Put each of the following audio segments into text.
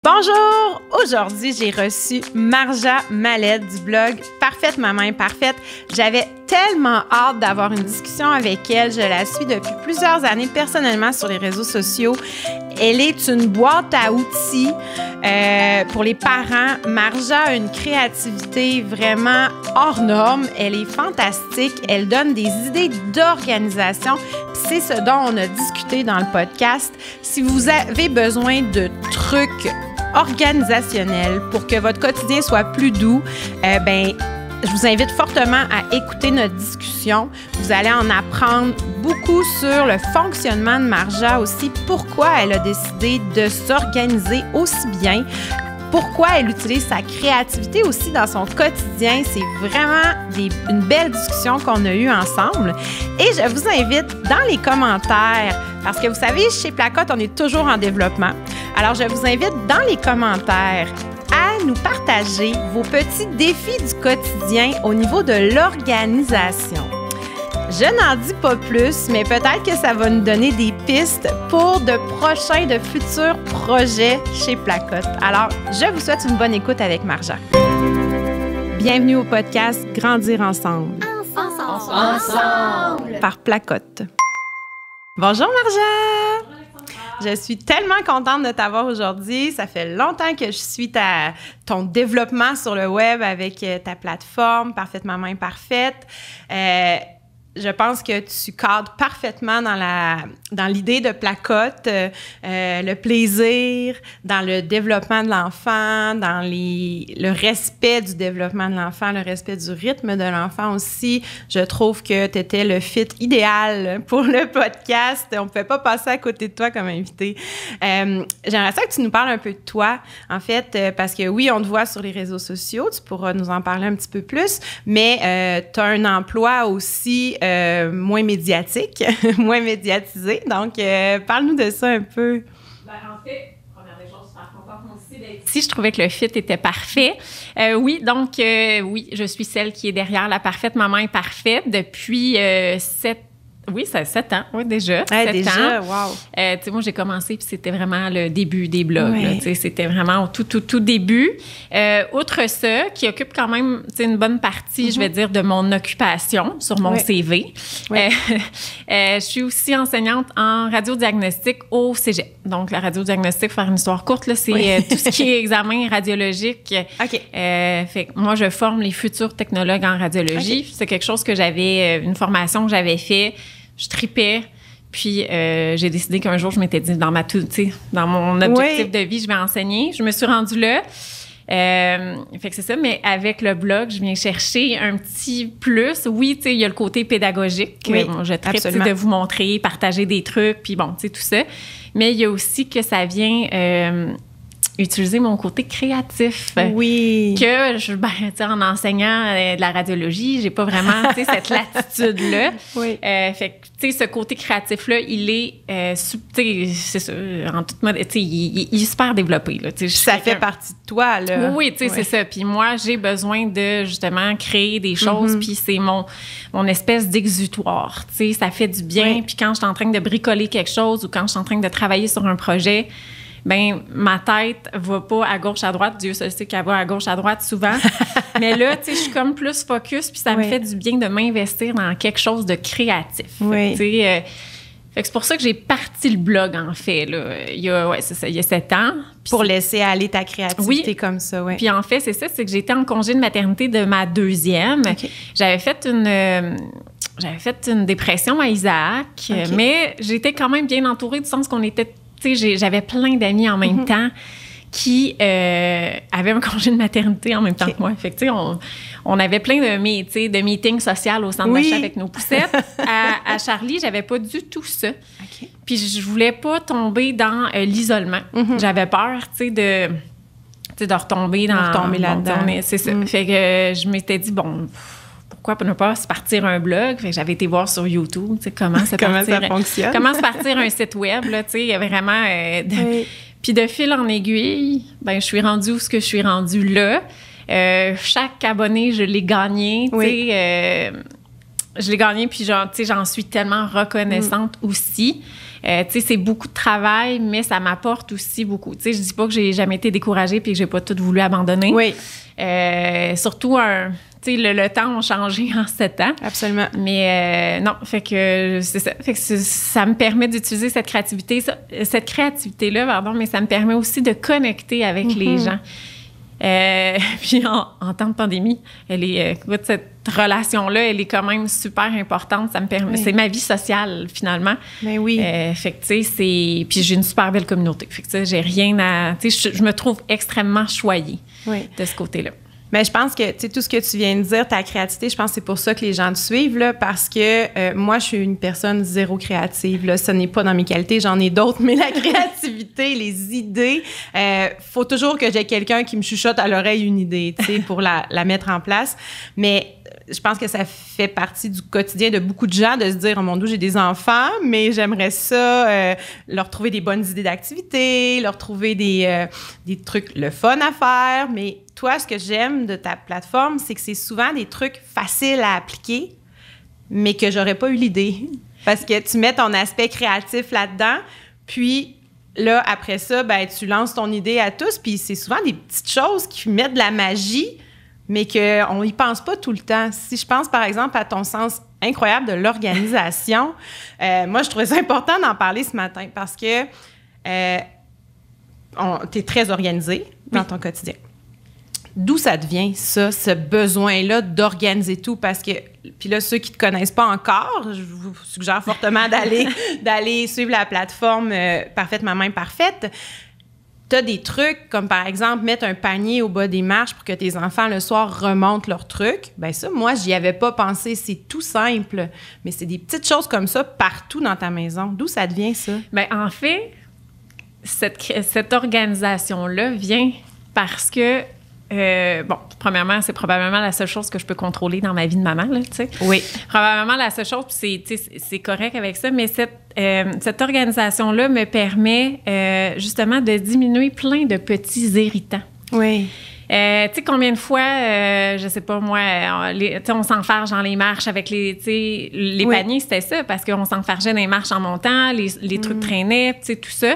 Bonjour! Aujourd'hui, j'ai reçu Marja Mallet du blog Parfaite Maman Parfaite. J'avais tellement hâte d'avoir une discussion avec elle. Je la suis depuis plusieurs années personnellement sur les réseaux sociaux. Elle est une boîte à outils pour les parents. Marja a une créativité vraiment hors norme. Elle est fantastique. Elle donne des idées d'organisation. C'est ce dont on a discuté dans le podcast. Si vous avez besoin de trucs organisationnels pour que votre quotidien soit plus doux, je vous invite fortement à écouter notre discussion. Vous allez en apprendre beaucoup sur le fonctionnement de Marja aussi, pourquoi elle a décidé de s'organiser aussi bien, pourquoi elle utilise sa créativité aussi dans son quotidien. C'est vraiment une belle discussion qu'on a eue ensemble. Et je vous invite dans les commentaires, parce que vous savez, chez Placotte, on est toujours en développement. Alors, je vous invite dans les commentaires à nous partager vos petits défis du quotidien au niveau de l'organisation. Je n'en dis pas plus, mais peut-être que ça va nous donner des pistes pour de futurs projets chez Placotte. Alors, je vous souhaite une bonne écoute avec Marja. Bienvenue au podcast Grandir ensemble. Ensemble! Par Placotte. Bonjour Marja! Je suis tellement contente de t'avoir aujourd'hui. Ça fait longtemps que je suis ton développement sur le web avec ta plateforme Parfaite Maman Parfaite. Je pense que tu cadres parfaitement dans l'idée de Placotte, le plaisir, dans le développement de l'enfant, dans le respect du développement de l'enfant, le respect du rythme de l'enfant aussi. Je trouve que tu étais le fit idéal pour le podcast. On ne pouvait pas passer à côté de toi comme invité. J'aimerais ça que tu nous parles un peu de toi, en fait, parce que oui, on te voit sur les réseaux sociaux, tu pourras nous en parler un petit peu plus, mais tu as un emploi aussi moins médiatique, moins médiatisé. Donc, parle-nous de ça un peu. En fait, première des choses, super contente aussi d'être ici. Je trouvais que le fit était parfait. Oui, je suis celle qui est derrière la Parfaite Maman Parfaite depuis 7 ans, oui, déjà. Ouais, 7 ans. Wow. Tu sais, moi, j'ai commencé, puis c'était vraiment le début des blogs. Ouais. Tu sais, c'était vraiment au tout début. Outre ça, qui occupe quand même, tu sais, une bonne partie, je vais dire, de mon occupation sur mon CV. Ouais. Je suis aussi enseignante en radiodiagnostic au Cégep. Donc, la radiodiagnostic, pour faire une histoire courte, là, c'est tout ce qui est examen radiologique. OK. Fait que moi, je forme les futurs technologues en radiologie. Okay. C'est quelque chose que j'avais, une formation que j'avais fait. Je tripais, puis j'ai décidé qu'un jour, je m'étais dit, dans mon objectif de vie, je vais enseigner. Je me suis rendue là. Fait que c'est ça, mais avec le blog, je viens chercher un petit plus. Oui, tu sais, il y a le côté pédagogique. Oui, je tripe de vous montrer, partager des trucs, puis bon, tu sais, tout ça. Mais il y a aussi que ça vient utiliser mon côté créatif. Oui. Que, en enseignant de la radiologie, j'ai pas vraiment, cette latitude-là. Oui. Fait que, tu sais, ce côté créatif-là, il est, c'est ça, en toute mode, tu sais, il est super développé, là. Ça fait partie de toi, là. Oui, tu sais, c'est ça. Puis moi, j'ai besoin de, justement, créer des choses, puis c'est mon espèce d'exutoire, tu sais, ça fait du bien. Puis quand je suis en train de bricoler quelque chose ou quand je suis en train de travailler sur un projet, ma tête va pas à gauche, à droite. Dieu sait qu'elle va à gauche, à droite souvent. Mais là, tu sais, je suis comme plus focus, puis ça me fait du bien de m'investir dans quelque chose de créatif. Oui. Tu sais, fait que c'est pour ça que j'ai parti le blog, en fait, là. Il y a 7 ans. Pour laisser aller ta créativité comme ça, oui. Puis en fait, c'est ça, c'est que j'étais en congé de maternité de ma 2e. Okay. J'avais fait une dépression à Isaac, mais j'étais quand même bien entourée du sens qu'on était... J'avais plein d'amis en même temps qui avaient un congé de maternité en même temps que moi. Fait que, on avait plein de meetings sociaux au centre d'achat avec nos poussettes. À Charlie, j'avais pas du tout ça. Okay. Puis je voulais pas tomber dans l'isolement. J'avais peur, de retomber là-dedans. C'est ça. Fait que je m'étais dit, pourquoi ne pas se partir un blog? Fait que j'avais été voir sur YouTube, comment ça fonctionne. Comment se partir un site web, là, il y avait vraiment... Puis de fil en aiguille, je suis rendue où je suis rendue là. Chaque abonné, je l'ai gagné, je l'ai gagné, puis j'en suis tellement reconnaissante aussi. C'est beaucoup de travail, mais ça m'apporte aussi beaucoup. Je dis pas que j'ai jamais été découragée puis que j'ai pas tout voulu abandonner. Oui. Surtout, le temps a changé en 7 ans. Absolument. Mais non, fait que c'est ça. Fait que ça me permet d'utiliser cette créativité-là, mais ça me permet aussi de connecter avec les gens. Puis en temps de pandémie, cette relation-là, elle est quand même super importante. Ça me permet, c'est ma vie sociale finalement. Mais oui. Fait que tu sais, puis j'ai une super belle communauté. Fait que tu sais, j'ai rien à, tu sais, je me trouve extrêmement choyée de ce côté-là. Mais je pense que, tu sais, tout ce que tu viens de dire, ta créativité, je pense que c'est pour ça que les gens te suivent, là, parce que moi, je suis une personne zéro créative, là. Ce n'est pas dans mes qualités, j'en ai d'autres, mais la créativité, les idées, faut toujours que j'ai quelqu'un qui me chuchote à l'oreille une idée, tu sais, pour la mettre en place. Mais je pense que ça fait partie du quotidien de beaucoup de gens de se dire « Oh mon Dieu, j'ai des enfants, mais j'aimerais ça leur trouver des bonnes idées d'activités, leur trouver des trucs le fun à faire. » Mais toi, ce que j'aime de ta plateforme, c'est que c'est souvent des trucs faciles à appliquer, mais que j'aurais pas eu l'idée. Parce que tu mets ton aspect créatif là-dedans, puis là, après ça, ben tu lances ton idée à tous, puis c'est souvent des petites choses qui mettent de la magie, mais qu'on n'y pense pas tout le temps. Si je pense, par exemple, à ton sens incroyable de l'organisation, moi, je trouvais ça important d'en parler ce matin parce que tu es très organisé dans ton quotidien. D'où ça devient, ça, ce besoin-là d'organiser tout? Parce que, puis là, ceux qui ne te connaissent pas encore, je vous suggère fortement d'aller suivre la plateforme Parfaite Maman Parfaite. Tu as des trucs, comme par exemple, mettre un panier au bas des marches pour que tes enfants, le soir, remontent leurs trucs. Bien ça, moi, j'y avais pas pensé. C'est tout simple. Mais c'est des petites choses comme ça partout dans ta maison. D'où ça devient, ça? Bien, en fait, cette organisation-là vient parce que premièrement, c'est probablement la seule chose que je peux contrôler dans ma vie de maman, là, tu sais. Oui. Probablement la seule chose, puis c'est correct avec ça, mais cette organisation-là me permet justement de diminuer plein de petits irritants. Oui. Tu sais, combien de fois, je sais pas moi, on s'enfarge dans les marches avec les paniers, c'était ça, parce qu'on s'enfargeait dans les marches en montant, les trucs traînaient, tu sais, tout ça.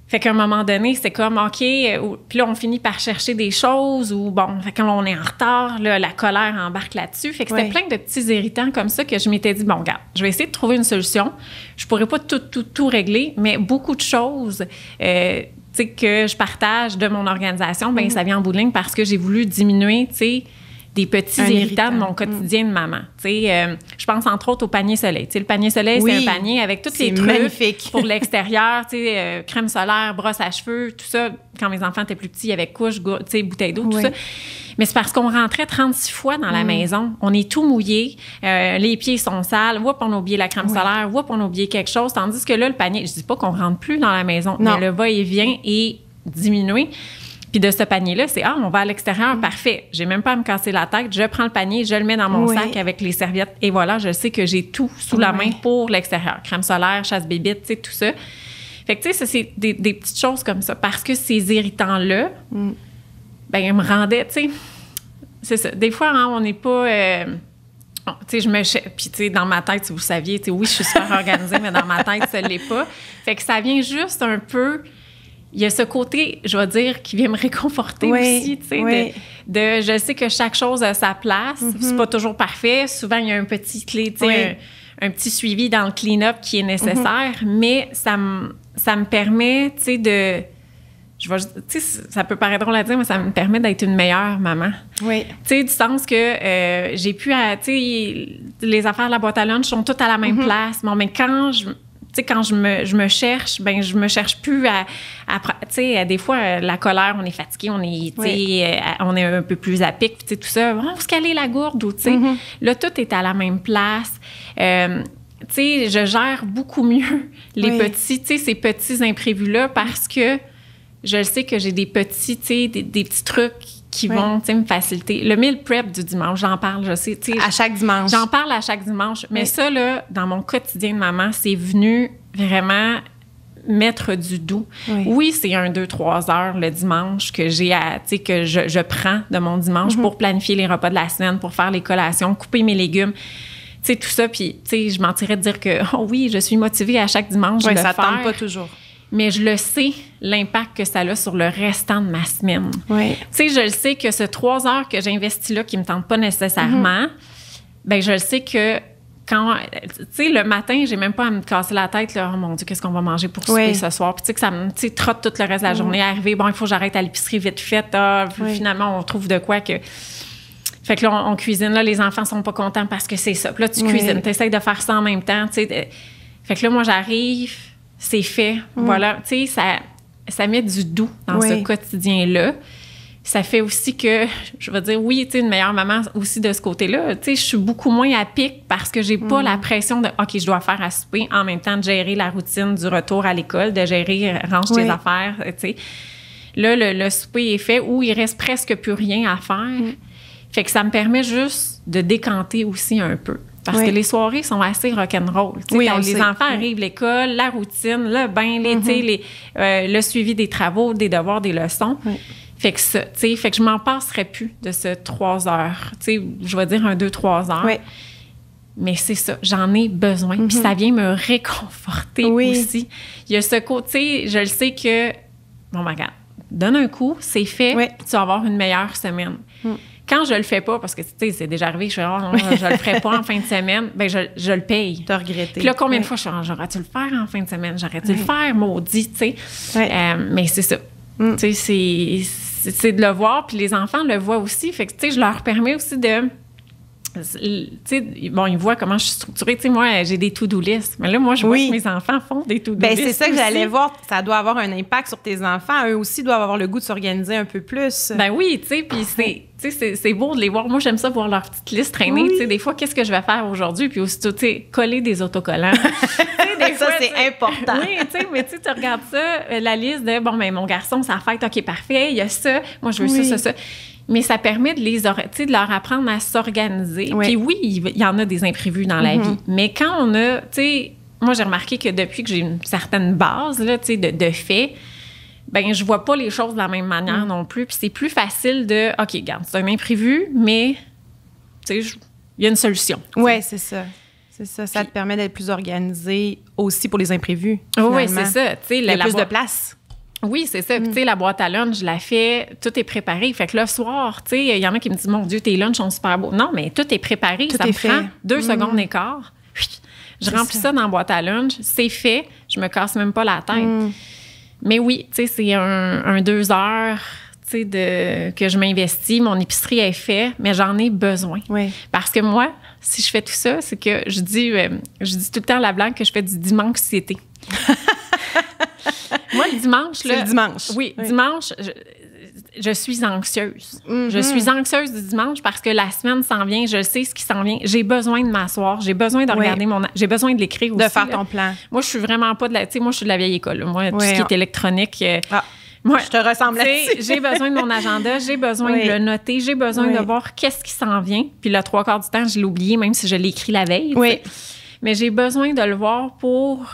Fait qu'à un moment donné, c'est comme, OK, puis là, on finit par chercher des choses ou, bon, fait quand on est en retard, là, la colère embarque là-dessus. Fait que c'était plein de petits irritants comme ça que je m'étais dit, bon, regarde, je vais essayer de trouver une solution. Je pourrais pas tout régler, mais beaucoup de choses, tu sais, que je partage de mon organisation, bien, ça vient en bout de ligne parce que j'ai voulu diminuer, tu sais, des petits irritants de mon quotidien de maman. Tu sais, je pense entre autres au panier soleil. Tu sais, le panier soleil, c'est un panier avec tous les trucs magnifique. Pour l'extérieur, tu sais, crème solaire, brosse à cheveux, tout ça. Quand mes enfants étaient plus petits, il y avait couche, tu sais, bouteille d'eau, tout ça. Mais c'est parce qu'on rentrait 36 fois dans la maison. On est tout mouillé, les pieds sont sales, on a oublié la crème solaire, on a oublié quelque chose. Tandis que là, le panier, je dis pas qu'on rentre plus dans la maison, mais le va-et-vient est diminué. Puis de ce panier-là, c'est « Ah, on va à l'extérieur, parfait. J'ai même pas à me casser la tête. Je prends le panier, je le mets dans mon sac avec les serviettes. Et voilà, je sais que j'ai tout sous la main pour l'extérieur. Crème solaire, chasse-bébite, tu sais, tout ça. Fait que, tu sais, ça, c'est des petites choses comme ça. Parce que ces irritants-là, ben ils me rendaient, tu sais... C'est ça. Des fois, hein, on n'est pas... tu sais, puis, tu sais, dans ma tête, si vous saviez, tu sais, oui, je suis super organisée, mais dans ma tête, ça ne l'est pas. Fait que ça vient juste un peu... Il y a ce côté, je vais dire, qui vient me réconforter aussi, tu sais, je sais que chaque chose a sa place. C'est pas toujours parfait. Souvent, il y a un petit clé, tu sais, un petit suivi dans le clean-up qui est nécessaire, mais ça me permet, tu sais, tu sais, ça peut paraître drôle à dire, mais ça me permet d'être une meilleure maman. Oui. Tu sais, du sens que j'ai pu, tu sais, les affaires de la boîte à lunch sont toutes à la même place. Bon, mais quand je me cherche, ben je me cherche plus à tu sais, des fois, la colère, on est fatigué, on est, tu sais, on est un peu plus à pic, tu sais, tout ça, on va se caler la gourde, ou, tu sais. Là, tout est à la même place. Tu sais, je gère beaucoup mieux les petits, tu sais, ces petits imprévus-là parce que je sais que j'ai des petits, tu sais, des petits trucs qui vont, tu sais, me faciliter. Le meal prep du dimanche, j'en parle, je sais, tu sais. À chaque dimanche. J'en parle à chaque dimanche. Mais ça, là, dans mon quotidien de maman, c'est venu vraiment mettre du doux. Oui, c'est 1, 2, 3 heures le dimanche que j'ai à, tu sais, que je prends de mon dimanche pour planifier les repas de la semaine, pour faire les collations, couper mes légumes. sais, tout ça. Puis, tu sais, je mentirais de dire que, oh oui, je suis motivée à chaque dimanche de le faire. Ça ne tente pas toujours. Mais je le sais, l'impact que ça a sur le restant de ma semaine. Oui. Tu sais, je le sais que ce 3 heures que j'investis là, qui ne me tente pas nécessairement, ben je le sais que quand, tu sais, le matin, j'ai même pas à me casser la tête, là, oh mon Dieu, qu'est-ce qu'on va manger pour souper ce soir? Puis tu sais, que ça me trotte tout le reste de la journée. Arriver, bon, il faut que j'arrête à l'épicerie vite fait. Finalement, on trouve de quoi que... Fait que là, on cuisine. Là, les enfants sont pas contents parce que c'est ça. Puis là, tu cuisines, tu essaies de faire ça en même temps, tu sais. Fait que là, moi, j'arrive... C'est fait, voilà. Tu sais, ça met du doux dans ce quotidien-là. Ça fait aussi que, je vais dire, oui, tu sais, une meilleure maman aussi de ce côté-là. Tu sais, je suis beaucoup moins à pic parce que j'ai pas la pression de, OK, je dois faire à souper, en même temps de gérer la routine du retour à l'école, de gérer, range tes affaires, tu sais. Là, le souper est fait où il reste presque plus rien à faire. Fait que ça me permet juste de décanter aussi un peu. Parce que les soirées sont assez rock'n'roll. Les enfants arrivent, l'école, la routine, le bain, le suivi des travaux, des devoirs, des leçons. Fait que ça, fait que je m'en passerais plus de ce 3 heures. Je vais dire 2-3 heures. Mais c'est ça, j'en ai besoin. Puis ça vient me réconforter aussi. Il y a ce côté, je le sais que, bon, regarde, donne un coup, c'est fait, tu vas avoir une meilleure semaine. Quand je le fais pas, parce que, tu sais, c'est déjà arrivé, je fais, oh non, je le ferai pas en fin de semaine, bien, je le paye. T'as regretté. Puis là, combien de fois je suis, j'aurais-tu le faire en fin de semaine? J'aurais-tu le faire, maudit, tu sais? Mais c'est ça. Tu sais, c'est de le voir, puis les enfants le voient aussi. Fait que, tu sais, je leur permets aussi de... Tu sais, bon, ils voient comment je suis structurée. Tu sais, moi, j'ai des to-do lists. Mais là, moi, je vois que mes enfants font des to-do lists. C'est ça que j'allais voir. Ça doit avoir un impact sur tes enfants. Eux aussi doivent avoir le goût de s'organiser un peu plus. Ben oui, tu sais, puis c'est beau de les voir. Moi, j'aime ça voir leur petite liste traîner. Tu sais, des fois, qu'est-ce que je vais faire aujourd'hui? Puis aussitôt, tu sais, coller des autocollants. Des fois, c'est important. Oui, tu sais, mais tu regardes ça, la liste de, bon, ben mon garçon, ça fête, OK, parfait, il y a ça. Moi, je veux ça. Mais ça permet de leur apprendre à s'organiser. Puis oui, il y en a des imprévus dans la vie. Mais quand on a, tu sais, moi, j'ai remarqué que depuis que j'ai une certaine base, là, tu sais, de fait, ben je vois pas les choses de la même manière non plus. Puis c'est plus facile de, OK, regarde, c'est un imprévu, mais, tu sais, il y a une solution. Oui, c'est ça. C'est ça. Ça te permet d'être plus organisé aussi pour les imprévus. Oui, c'est ça. Tu sais, il y a plus de place. Oui, c'est ça. Puis, tu sais, la boîte à lunch, je la fais, tout est préparé. Fait que le soir, tu sais, il y en a qui me disent, mon Dieu, tes lunchs sont super beaux. Non, mais tout est préparé. Ça me prend 2 secondes et quart. Je remplis ça dans la boîte à lunch. C'est fait. Je me casse même pas la tête. Mais oui, tu sais, c'est un 2 heures, tu sais, que je m'investis. Mon épicerie est faite, mais j'en ai besoin. Parce que moi, si je fais tout ça, c'est que je dis tout le temps à la blague que je fais du dimanche-ciété. Moi, le dimanche, là... C'est le dimanche. Oui, dimanche, je suis anxieuse. Je suis anxieuse du dimanche parce que la semaine s'en vient, je sais ce qui s'en vient. J'ai besoin de m'asseoir, j'ai besoin de regarder j'ai besoin de l'écrire aussi. De faire ton plan. Moi, je suis vraiment pas de la... Tu sais, moi, je suis de la vieille école. Là. Moi, tout ce qui est électronique... Moi, je te ressemble là-dessus. J'ai besoin de mon agenda, j'ai besoin de le noter, j'ai besoin de voir qu'est-ce qui s'en vient. Puis le 3/4 du temps, je l'ai oublié, même si je l'ai écrit la veille. Mais j'ai besoin de le voir pour...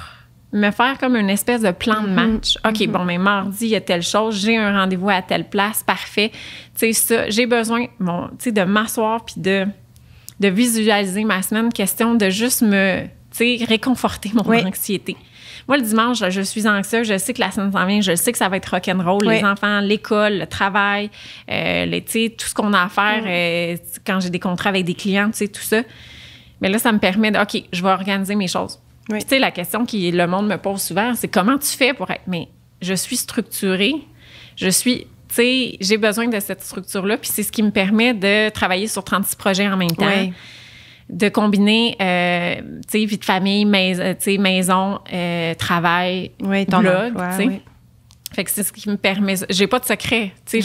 me faire comme une espèce de plan de match. OK, bon, mais mardi, il y a telle chose, j'ai un rendez-vous à telle place, parfait. Tu sais, ça, j'ai besoin, bon, tu sais, de m'asseoir puis de visualiser ma semaine, question de juste me, tu sais, réconforter mon anxiété. Moi, le dimanche, je suis anxieuse, je sais que la semaine s'en vient, je sais que ça va être rock'n'roll, les enfants, l'école, le travail, tu sais, tout ce qu'on a à faire quand j'ai des contrats avec des clients, tu sais, tout ça. Mais là, ça me permet de, OK, je vais organiser mes choses. Puis, tu sais, la question que le monde me pose souvent, c'est comment tu fais pour être... Mais je suis structurée, tu sais, j'ai besoin de cette structure-là, puis c'est ce qui me permet de travailler sur 36 projets en même temps, de combiner, tu sais, vie de famille, maison, travail, blog, tu sais. Fait que c'est ce qui me permet... J'ai pas de secret, tu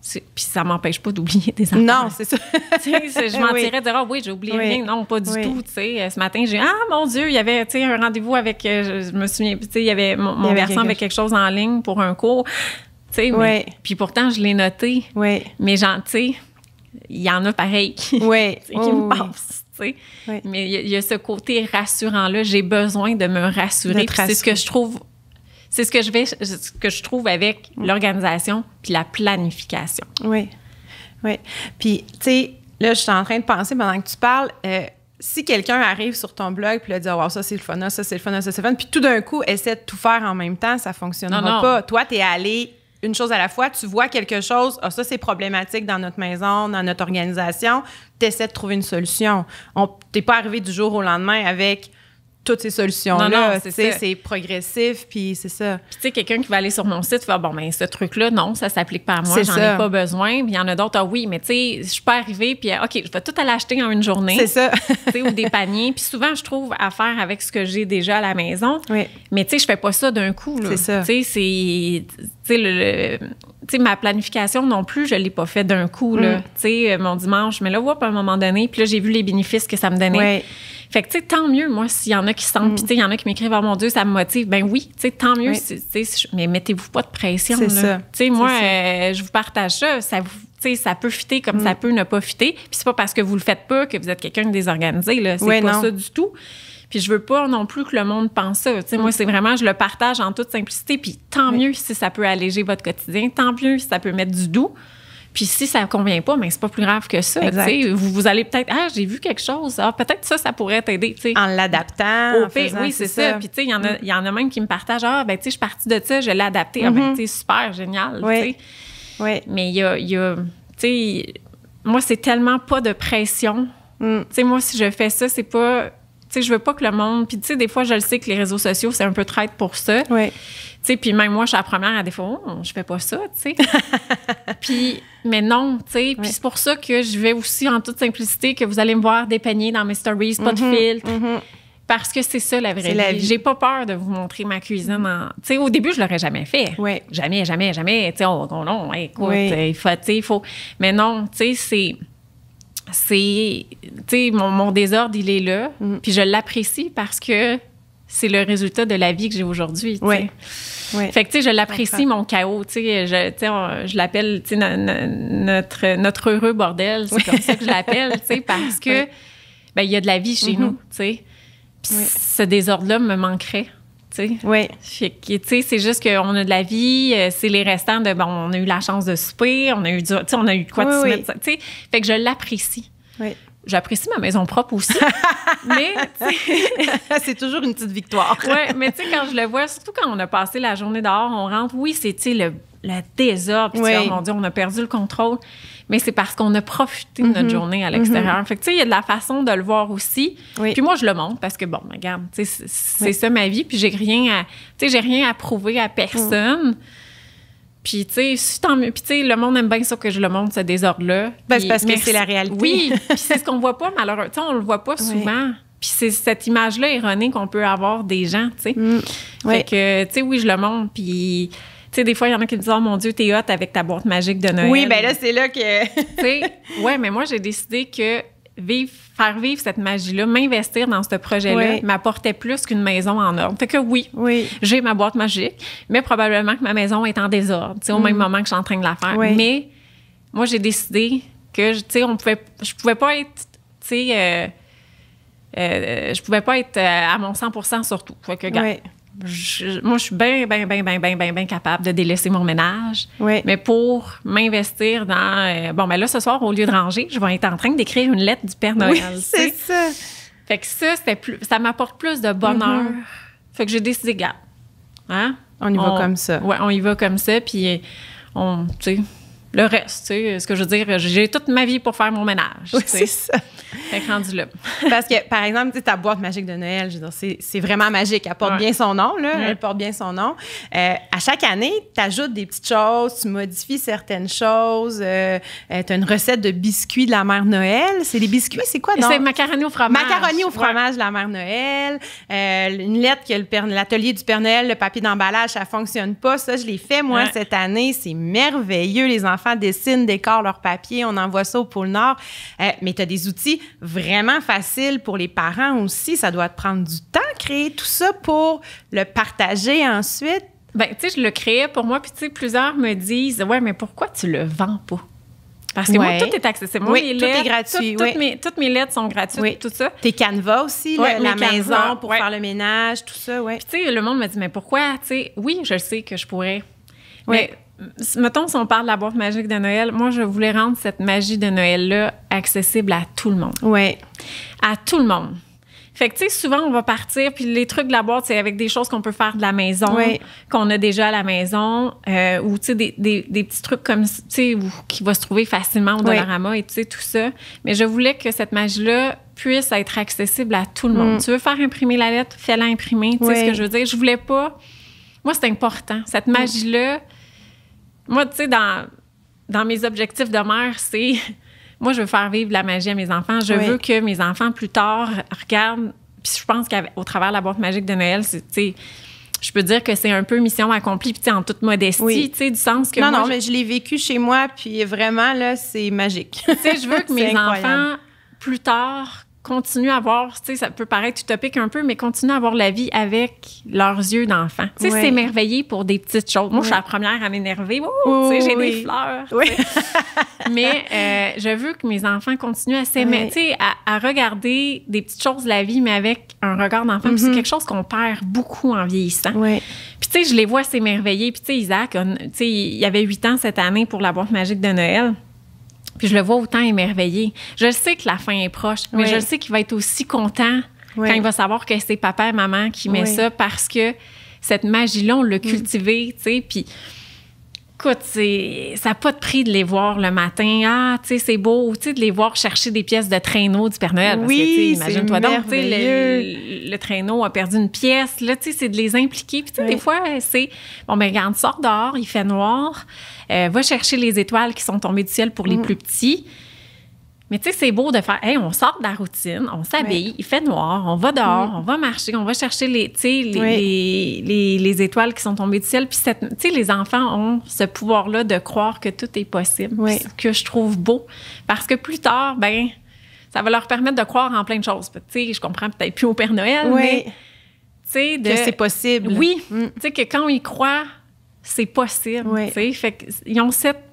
sais, puis ça m'empêche pas d'oublier des affaires. Non, c'est ça. Je mentirais de dire, ah oui, j'ai oublié rien. Non, pas du tout. Ce matin, mon Dieu, il y avait un rendez-vous avec, je me souviens, il y avait mon garçon avec quelque chose en ligne pour un cours. Puis pourtant, je l'ai noté. Mais genre, tu sais, il y en a pareil qui me passent. Mais il y a ce côté rassurant-là. J'ai besoin de me rassurer. C'est ce que je trouve... C'est ce que je trouve avec l'organisation puis la planification. Oui. Puis, tu sais, là, je suis en train de penser pendant que tu parles, si quelqu'un arrive sur ton blog puis là dit « wow, ça c'est le fun, ça c'est le fun, ça c'est le fun », puis tout d'un coup essaie de tout faire en même temps, ça fonctionnera pas. Toi, t'es allé une chose à la fois, tu vois quelque chose, ça c'est problématique dans notre maison, dans notre organisation, t'essaies de trouver une solution. T'es pas arrivé du jour au lendemain avec toutes ces solutions-là, c'est progressif, puis c'est ça. Puis tu sais, quelqu'un qui va aller sur mon site va bon, ben ce truc-là, non, ça s'applique pas à moi, j'en ai pas besoin. Puis il y en a d'autres, oui, mais tu sais, je suis pas arrivée, puis OK, je vais tout aller acheter en une journée. C'est ça. Tu sais, ou des paniers. Puis souvent, je trouve à faire avec ce que j'ai déjà à la maison. Oui. Mais tu sais, je fais pas ça d'un coup, là. C'est ça. Tu sais, tu sais, ma planification non plus, je l'ai pas fait d'un coup, là. Tu sais, mon dimanche, mais là, à un moment donné, puis là, j'ai vu les bénéfices que ça me donnait. Oui. Fait que, tu sais, tant mieux, moi, s'il y en a qui sentent, puis tu sais, il y en a qui m'écrivent « Oh mon Dieu, ça me motive », ben oui, tu sais, tant mieux, mais mettez-vous pas de pression, là. C'est ça. Tu sais, moi, je vous partage ça, ça peut fitter comme ça peut ne pas fitter, puis c'est pas parce que vous le faites pas que vous êtes quelqu'un de désorganisé, là, c'est pas ça du tout. Puis je veux pas non plus que le monde pense ça. Tu sais, moi, c'est vraiment, je le partage en toute simplicité, puis tant mieux si ça peut alléger votre quotidien, tant mieux si ça peut mettre du doux. Puis si ça ne convient pas, mais c'est pas plus grave que ça. Vous allez peut-être, j'ai vu quelque chose. Peut-être ça pourrait t'aider. T'sais. En l'adaptant. Oui, c'est ça. Puis tu sais, il y en a même qui me partagent. Tu sais, je suis partie de ça, je l'ai adapté. Tu sais, super, génial. Oui. Mais il y a tu sais, moi, c'est tellement pas de pression. Tu sais, moi, si je fais ça, c'est pas. Tu sais, je veux pas que le monde... Puis, tu sais, des fois, je le sais que les réseaux sociaux, c'est un peu traite pour ça. Oui. Tu sais, puis même moi, je suis la première à des fois, je fais pas ça, tu sais. Puis, mais non, tu sais. Puis c'est pour ça que je vais aussi, en toute simplicité, que vous allez me voir dépeigner dans mes stories, pas de filtre. Parce que c'est ça, la vraie vie. J'ai pas peur de vous montrer ma cuisine. Tu sais, au début, je l'aurais jamais fait. Oui. Jamais. Tu sais, non, écoute, il faut... Mais non, tu sais, tu sais, mon désordre, il est là. Puis je l'apprécie parce que c'est le résultat de la vie que j'ai aujourd'hui. Oui. Fait que, tu sais, je l'apprécie, mon chaos. Tu sais, je l'appelle, tu sais, notre heureux bordel. C'est comme ça que je l'appelle, tu sais, parce que, ben, il y a de la vie chez nous, tu sais. Puis ce désordre-là me manquerait. Tu sais. Oui. Fait que, tu sais, c'est juste qu'on a de la vie, c'est les restants de, bon, on a eu la chance de souper, on a eu de quoi de se mettre, tu sais. Fait que je l'apprécie. Oui. J'apprécie ma maison propre aussi. Mais, c'est toujours une petite victoire. Oui, mais tu sais, quand je le vois, surtout quand on a passé la journée dehors, on rentre, c'est, tu sais, le désordre, puis oh mon Dieu, on a perdu le contrôle. Mais c'est parce qu'on a profité de notre journée à l'extérieur. Fait que, tu sais, il y a de la façon de le voir aussi. Oui. Puis moi, je le montre parce que, bon, regarde, tu sais, c'est ça ma vie. Puis j'ai rien à prouver à personne. Puis, tu sais, tant mieux. Puis, tu sais, le monde aime bien ça que je le montre, ce désordre-là. Ben, c'est parce que c'est la réalité. Oui, puis c'est ce qu'on voit pas, malheureusement. Tu sais, on le voit pas souvent. Puis c'est cette image-là erronée qu'on peut avoir des gens, tu sais. Fait que, tu sais, oui, je le montre, puis... Tu sais, des fois, il y en a qui me disent « Oh mon Dieu, t'es hot avec ta boîte magique de Noël. » Oui, bien là, c'est là que... Tu sais, ouais, mais moi, j'ai décidé que faire vivre cette magie-là, m'investir dans ce projet-là, m'apportait plus qu'une maison en ordre. Fait que oui, j'ai ma boîte magique, mais probablement que ma maison est en désordre, tu sais, au même moment que je suis en train de la faire. Mais moi, j'ai décidé que, tu sais, je pouvais pas être, tu sais... je pouvais pas être à mon 100% sur tout. Fait que, regarde, moi, je suis bien capable de délaisser mon ménage. Mais pour m'investir dans... bon, ben là, ce soir, au lieu de ranger, je vais être en train d'écrire une lettre du Père Noël. Oui, c'est ça. Fait que ça m'apporte plus de bonheur. Fait que j'ai décidé, regarde, hein? On y va comme ça. Oui, on y va comme ça, puis tu sais... Le reste, tu sais, ce que je veux dire, j'ai toute ma vie pour faire mon ménage. Oui, c'est ça. Fait que rendu là. Parce que, par exemple, tu sais, ta boîte magique de Noël, je veux dire, c'est vraiment magique. Elle porte bien son nom, là. Elle porte bien son nom. À chaque année, tu ajoutes des petites choses, tu modifies certaines choses. Tu as une recette de biscuits de la mère Noël. C'est des biscuits, c'est quoi, non? C'est macaroni au fromage. Macaroni au fromage de la mère Noël. Une lettre que l'atelier du Père Noël, le papier d'emballage, ça fonctionne pas. Ça, je l'ai fait, moi, cette année. C'est merveilleux. Les enfants dessinent, décorent leur papier. On envoie ça au pôle Nord. Mais tu as des outils vraiment faciles pour les parents aussi. Ça doit te prendre du temps, créer tout ça pour le partager ensuite. Bien, tu sais, je le créais pour moi. Puis, tu sais, plusieurs me disent, ouais, mais pourquoi tu le vends pas? Parce que moi, tout est accessible. Moi, tout est gratuit. Toutes mes lettres sont gratuites, tout ça. Tes Canva aussi, la maison pour faire le ménage, tout ça, Puis, tu sais, le monde me dit, mais pourquoi? Tu sais, oui, je sais que je pourrais. Mais, mettons, si on parle de la boîte magique de Noël, moi, je voulais rendre cette magie de Noël-là accessible à tout le monde. Oui. À tout le monde. Fait que, tu sais, souvent, on va partir, puis les trucs de la boîte, c'est avec des choses qu'on peut faire de la maison, qu'on a déjà à la maison, ou, tu sais, des petits trucs comme, tu sais, qui va se trouver facilement au Dollarama et, tu sais, tout ça. Mais je voulais que cette magie-là puisse être accessible à tout le monde. Tu veux faire imprimer la lettre, fais-la imprimer, tu sais ce que je veux dire. Je voulais pas... Moi, c'est important. Cette magie-là, moi, tu sais, dans mes objectifs de mère, c'est... Moi, je veux faire vivre la magie à mes enfants. Je veux que mes enfants, plus tard, regardent... Puis je pense qu'au travers de la boîte magique de Noël, tu sais, je peux dire que c'est un peu mission accomplie, puis en toute modestie, tu sais, du sens que Non, mais je l'ai vécu chez moi, puis vraiment, là, c'est magique. Tu sais, je veux que mes enfants, plus tard, continuent à avoir, tu sais, ça peut paraître utopique un peu, mais continuent à avoir la vie avec leurs yeux d'enfant. Tu sais, s'émerveiller pour des petites choses. Moi, je suis la première à m'énerver. Tu sais, j'ai des fleurs. Mais je veux que mes enfants continuent à s'aimer, tu sais, à regarder des petites choses de la vie, mais avec un regard d'enfant. Puis c'est quelque chose qu'on perd beaucoup en vieillissant. Puis tu sais, je les vois s'émerveiller. Puis tu sais, Isaac, tu sais, il avait 8 ans cette année pour la boîte magique de Noël. Puis je le vois autant émerveillé. Je sais que la fin est proche, mais je sais qu'il va être aussi content quand il va savoir que c'est papa et maman qui met ça, parce que cette magie-là, on l'a cultivée, tu sais. Puis, écoute, ça n'a pas de prix de les voir le matin. Ah, tu sais, c'est beau, tu sais, de les voir chercher des pièces de traîneau du Père Noël. Parce que, tu sais, imagine-toi donc, tu sais, le traîneau a perdu une pièce. Là, tu sais, c'est de les impliquer. Puis, tu sais, des fois, c'est... Bon, ben regarde, sors dehors, il fait noir. Va chercher les étoiles qui sont tombées du ciel pour les plus petits. Mais tu sais, c'est beau de faire, hey, on sort de la routine, on s'habille, il fait noir, on va dehors, on va marcher, on va chercher les étoiles qui sont tombées du ciel. Puis, tu sais, les enfants ont ce pouvoir-là de croire que tout est possible, que je trouve beau. Parce que plus tard, ben ça va leur permettre de croire en plein de choses. Tu sais, je comprends peut-être plus au Père Noël, mais tu sais, que c'est possible. Oui, tu sais, que quand ils croient, c'est possible. Tu sais, fait qu'ils ont cette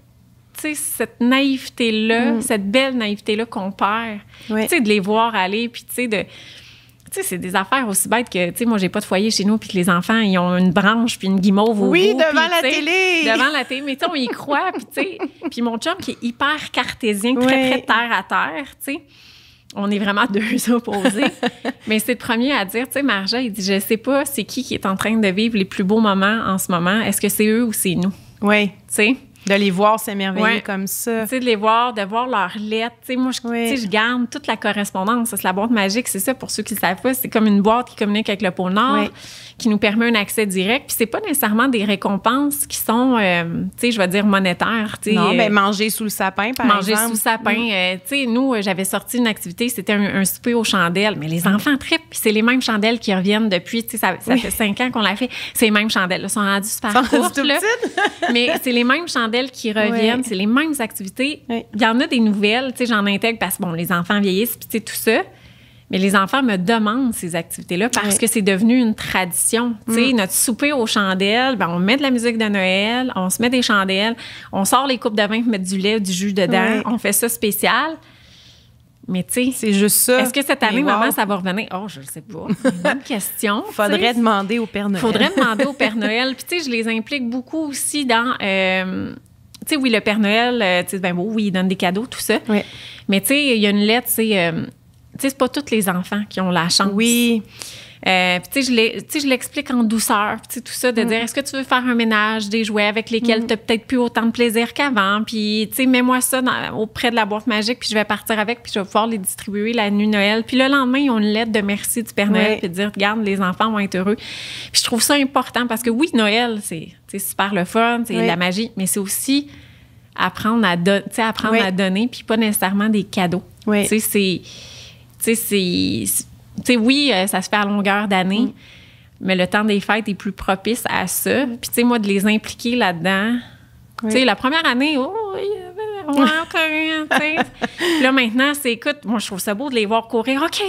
naïveté-là, cette belle naïveté-là qu'on perd. Tu sais, de les voir aller, puis tu sais, c'est des affaires aussi bêtes que, tu sais, moi, j'ai pas de foyer chez nous, puis que les enfants, ils ont une branche, puis une guimauve au bout. Devant la télé! Devant la télé, mais tu sais, on y croit, puis tu sais, puis mon chum qui est hyper cartésien, très, très terre à terre, tu sais, on est vraiment deux opposés. Mais c'est le premier à dire, tu sais, Marja, il dit, je sais pas c'est qui est en train de vivre les plus beaux moments en ce moment. Est-ce que c'est eux ou c'est nous? Oui. Tu sais? De les voir s'émerveiller comme ça. Tu sais, de les voir, de voir leurs lettres. Tu sais, moi, je garde toute la correspondance. C'est la boîte magique, c'est ça, pour ceux qui ne savent pas. C'est comme une boîte qui communique avec le pôle Nord, qui nous permet un accès direct. Puis c'est pas nécessairement des récompenses qui sont, tu sais, je vais dire monétaires. Non, mais manger sous le sapin, par exemple. Manger sous le sapin. Tu sais, nous, j'avais sorti une activité, c'était un souper aux chandelles. Mais les enfants trippent. Puis c'est les mêmes chandelles qui reviennent depuis, tu sais, ça fait 5 ans qu'on l'a fait. C'est les mêmes chandelles. Elles sont rendues super courtes, là. Mais c'est les mêmes chandelles qui reviennent, c'est les mêmes activités. Il y en a des nouvelles, tu sais, j'en intègre parce que, bon, les enfants vieillissent, puis tu sais, tout ça. Mais les enfants me demandent ces activités-là parce que c'est devenu une tradition. Tu sais, notre souper aux chandelles, ben, on met de la musique de Noël, on se met des chandelles, on sort les coupes de vin pour mettre du lait, du jus dedans, on fait ça spécial. Mais tu sais, c'est juste ça. Est-ce que cette année, maman, ça va revenir? Oh, je ne sais pas. Bonne question. Faudrait demander au Père Noël. Faudrait demander au Père Noël. Puis tu sais, je les implique beaucoup aussi dans... tu sais, oui, le Père Noël, tu sais, ben bon, oui, il donne des cadeaux, tout ça. Oui. Mais tu sais, il y a une lettre, tu sais, c'est pas tous les enfants qui ont la chance. Oui. Puis tu sais, je l'explique en douceur, tu sais, tout ça, de dire, est-ce que tu veux faire un ménage, des jouets avec lesquels tu n'as peut-être plus autant de plaisir qu'avant, puis tu sais, mets-moi ça auprès de la boîte magique, puis je vais partir avec, puis je vais pouvoir les distribuer la nuit Noël. Puis le lendemain, ils ont une lettre de merci du Père Noël, puis de dire, regarde, les enfants vont être heureux. Puis je trouve ça important, parce que oui, Noël, c'est super le fun, c'est la magie, mais c'est aussi apprendre à donner, puis pas nécessairement des cadeaux. Tu sais, oui, ça se fait à longueur d'année, mais le temps des fêtes est plus propice à ça. Puis, tu sais, moi, de les impliquer là-dedans, tu sais, la première année, là, maintenant, c'est, écoute, moi, je trouve ça beau de les voir courir. OK,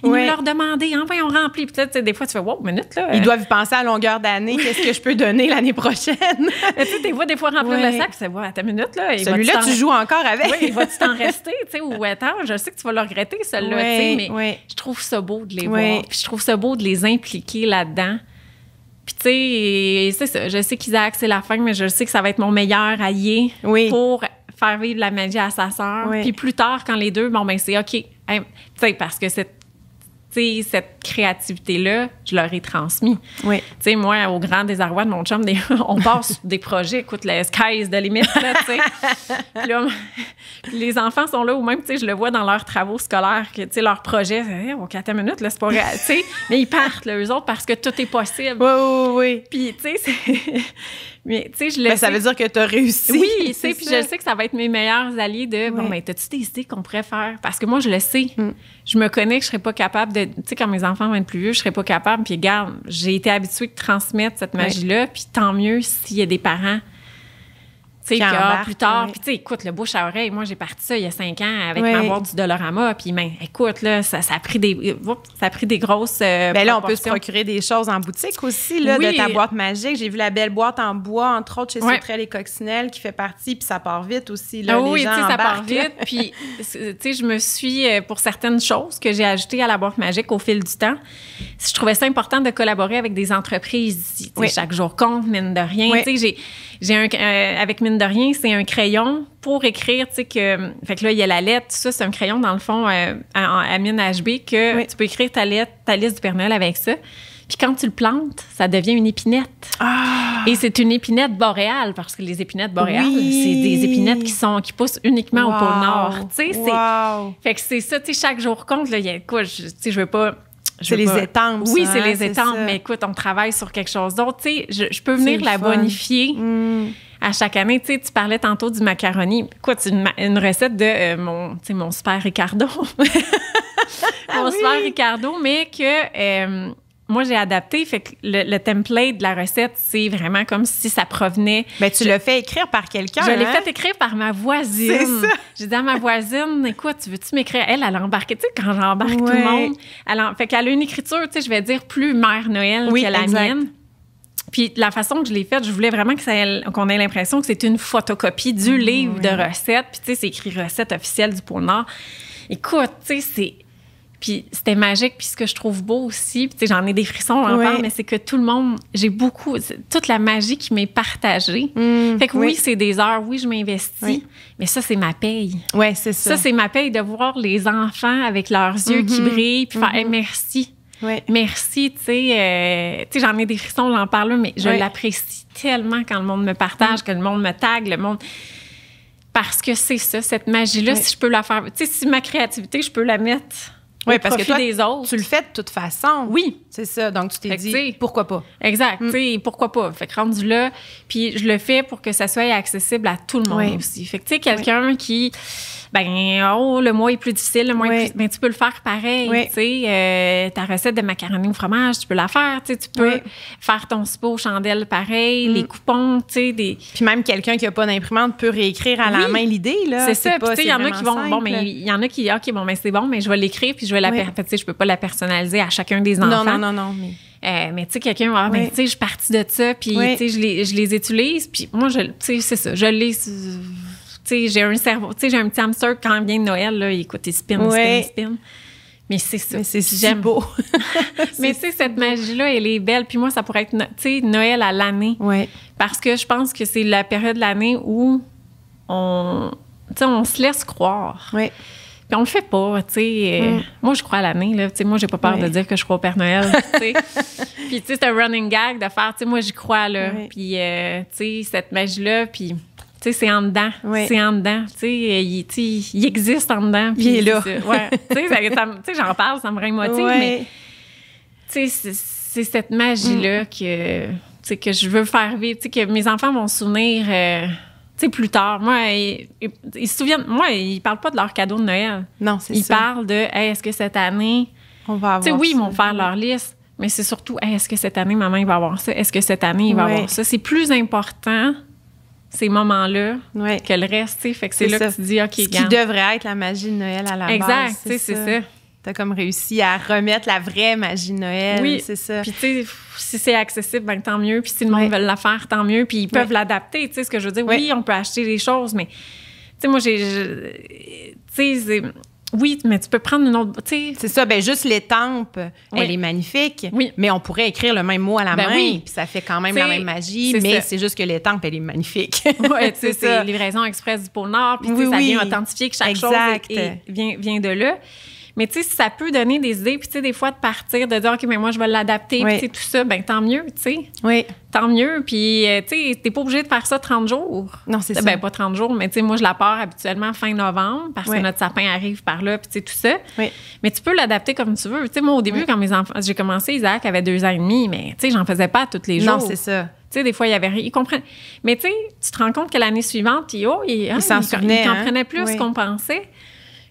ils nous leur demander, enfin, on remplit. Puis, tu sais, des fois, tu fais, wow, minute, là. Ils doivent y penser à longueur d'année. Qu'est-ce que je peux donner l'année prochaine? Tu sais, des fois, remplir le sac, puis c'est, à ta minute, là. Celui-là, tu joues encore avec. Oui, va-tu t'en rester, tu sais, ou attends, je sais que tu vas le regretter, celui-là, tu sais, mais je trouve ça beau de les voir. Puis, je trouve ça beau de les impliquer là-dedans. Puis, tu sais, c'est ça. Je sais qu'Isaac, c'est la fin, mais je sais que ça va être mon meilleur allié pour faire vivre la magie à sa sœur. Puis plus tard, quand les deux, bon, ben c'est OK. Hein, tu sais, parce que cette créativité-là, je leur ai transmis. Oui. Tu sais, moi, au grand désarroi de mon chum, on passe des projets. Écoute, le sky is the limit, là, tu sais. Puis là, les enfants sont là, ou même, tu sais, je le vois dans leurs travaux scolaires, que, tu sais, leurs projets, OK, attends une minute, là, c'est pas réel, tu sais. Mais ils partent, là, eux autres, parce que tout est possible. Oui. Puis, tu sais, c'est... Mais, tu sais, je le sais. Ça veut dire que tu as réussi. Oui, tu sais, puis je sais que ça va être mes meilleurs alliés de, bon, ben, t'as-tu des idées qu'on pourrait faire? Parce que moi, je le sais. Je me connais que je serais pas capable de, tu sais, quand mes enfants vont être plus vieux, je serais pas capable. Puis, regarde, j'ai été habituée de transmettre cette magie-là, puis tant mieux s'il y a des parents, tu sais, plus tard. Puis, tu sais, écoute, le bouche à oreille, moi, j'ai parti ça il y a 5 ans avec ma boîte du Dollarama. Puis, ben, écoute, là, ça a pris des grosses. Ben là, on peut se procurer des choses en boutique aussi, là, de ta boîte magique. J'ai vu la belle boîte en bois, entre autres, chez Sauterelle et Coccinelle, qui fait partie, puis ça part vite aussi, là. Les gens ça part vite. Puis, tu sais, je me suis, pour certaines choses que j'ai ajoutées à la boîte magique au fil du temps, je trouvais ça important de collaborer avec des entreprises ici. Chaque jour compte, mine de rien. Tu sais, j'ai avec mine de rien, c'est un crayon pour écrire, tu sais, que... Fait que là, il y a la lettre, tout ça, c'est un crayon, dans le fond, à mine HB, que tu peux écrire ta liste du Père Noël avec ça. Puis quand tu le plantes, ça devient une épinette. Ah! Et c'est une épinette boréale, parce que les épinettes boréales, c'est des épinettes qui poussent uniquement au pôle Nord. Tu sais, fait que c'est ça, tu sais, chaque jour compte, là, il y a quoi, tu sais, je veux pas... C'est les étampes. Oui, c'est les étampes, mais écoute, on travaille sur quelque chose d'autre. Tu sais, je peux venir la bonifier à chaque année. Tu sais, tu parlais tantôt du macaroni. Écoute, c'est une recette de mon super Ricardo. Super Ricardo, mais que moi, j'ai adapté. Fait que le template de la recette, c'est vraiment comme si ça provenait... Bien, tu l'as fait écrire par quelqu'un, Je l'ai fait écrire par ma voisine. C'est ça. J'ai dit à ma voisine, écoute, veux-tu m'écrire? Elle a embarqué. Tu sais, quand j'embarque tout le monde, fait qu'elle a une écriture, tu sais, je vais dire plus Mère Noël que la mienne. Puis la façon que je l'ai faite, je voulais vraiment qu'on ait l'impression que c'est une photocopie du livre de recettes. Puis, tu sais, c'est écrit recette officielle du pôle Nord. Écoute, tu sais, c'est... Puis c'était magique. Puis ce que je trouve beau aussi, puis tu sais, j'en ai des frissons en parle, mais c'est que tout le monde, toute la magie qui m'est partagée. Fait que oui, c'est des heures, oui, je m'investis, mais ça, c'est ma paye. Oui, c'est ça. Ça, c'est ma paye de voir les enfants avec leurs yeux qui brillent, puis faire hey, merci. Merci, tu sais, j'en ai des frissons, j'en parle, mais je l'apprécie tellement quand le monde me partage, que le monde me tague, le monde... Parce que c'est ça, cette magie-là, si je peux la faire... Tu sais, si ma créativité, je peux la mettre... Oui, parce que toi, des autres. Tu le fais de toute façon. Oui. C'est ça. Donc, tu t'es dit, pourquoi pas? Exact. Tu sais, pourquoi pas? Fait que rendu là, puis je le fais pour que ça soit accessible à tout le monde aussi. Fait que, tu sais, quelqu'un qui... le mois est plus difficile, le mois est plus... Ben, tu peux le faire pareil, tu sais. Ta recette de macaroni au fromage, tu peux la faire, tu sais. Tu peux faire ton souper aux chandelles pareil, les coupons, tu sais, Puis même quelqu'un qui n'a pas d'imprimante peut réécrire à la main l'idée, là. C'est ça. Puis, tu sais, il y en a qui vont... Bon, mais il y en a qui... OK, bon, mais c'est bon, mais je vais l'écrire, puis je vais la... Tu sais, je peux pas la personnaliser à chacun des enfants. Non. Mais tu sais, quelqu'un va tu sais, je suis partie de ça, puis tu sais, je les utilise, puis moi, tu sais, c'est ça, je les... Tu sais, j'ai un cerveau, tu sais, j'ai un petit hamster quand il vient de Noël, là, écoute, il spin. Mais c'est ça. Mais c'est si beau. Mais tu sais, cette magie-là, elle est belle. Puis moi, ça pourrait être, tu sais, Noël à l'année. Parce que je pense que c'est la période de l'année où on se laisse croire. Puis on le fait pas, tu sais. Moi, je crois à l'année, là. Tu sais, moi, j'ai pas peur de dire que je crois au Père Noël, tu sais. Puis, tu sais, c'est un running gag de faire, tu sais, moi, j'y crois, là. Puis, tu sais, cette magie-là, puis... Tu sais, c'est en dedans. C'est en dedans. Tu sais, il existe en dedans. Il est là. Tu sais, j'en parle, ça me rend émotive, mais tu sais, c'est cette magie-là que je veux faire vivre. Tu sais, que mes enfants vont se souvenir, tu sais, plus tard. Moi, ils se souviennent... Moi, ils parlent pas de leur cadeau de Noël. Non, c'est ça. Ils parlent de, hey, est-ce que cette année... On va avoir tu sais, oui, ils vont faire leur liste, mais c'est surtout, hey, est-ce que cette année, maman, il va avoir ça? Est-ce que cette année, il va avoir ça? C'est plus important... ces moments-là que le reste, tu sais. Fait que c'est là que tu dis, OK, ce qui devrait être la magie de Noël à la base. Exact, tu sais, c'est ça. T'as comme réussi à remettre la vraie magie de Noël, c'est ça. Puis, tu sais, si c'est accessible, ben, tant mieux. Puis, si le monde veut la faire, tant mieux. Puis, ils peuvent l'adapter, tu sais, ce que je veux dire. Oui, on peut acheter des choses, mais, tu sais, moi, tu sais, Oui, mais tu peux prendre une autre, tu sais. C'est ça, ben juste l'étampe, elle est magnifique, mais on pourrait écrire le même mot à la main, puis ça fait quand même la même magie, mais c'est juste que l'étampe, elle est magnifique. Oui, tu sais, c'est livraison express du pôle Nord, puis ça vient authentifier que chaque chose vient de là. Mais tu sais, si ça peut donner des idées, puis tu sais, des fois, de partir, de dire, OK, mais moi, je vais l'adapter, puis tout ça, ben tant mieux, tu sais. Oui. Tant mieux, puis tu sais, t'es pas obligé de faire ça 30 jours. Non, c'est ça. Ben pas 30 jours, mais tu sais, moi, je la pars habituellement fin novembre, parce que notre sapin arrive par là, puis tu sais, tout ça. Oui. Mais tu peux l'adapter comme tu veux. Tu sais, moi, au début, quand mes enfants, j'ai commencé, Isaac avait 2 ans et demi, mais tu sais, j'en faisais pas tous les jours. Non, c'est ça. Tu sais, des fois, il y avait rien. Ils comprennent. Mais tu sais, tu te rends compte que l'année suivante, il comprenait plus qu'on pensait.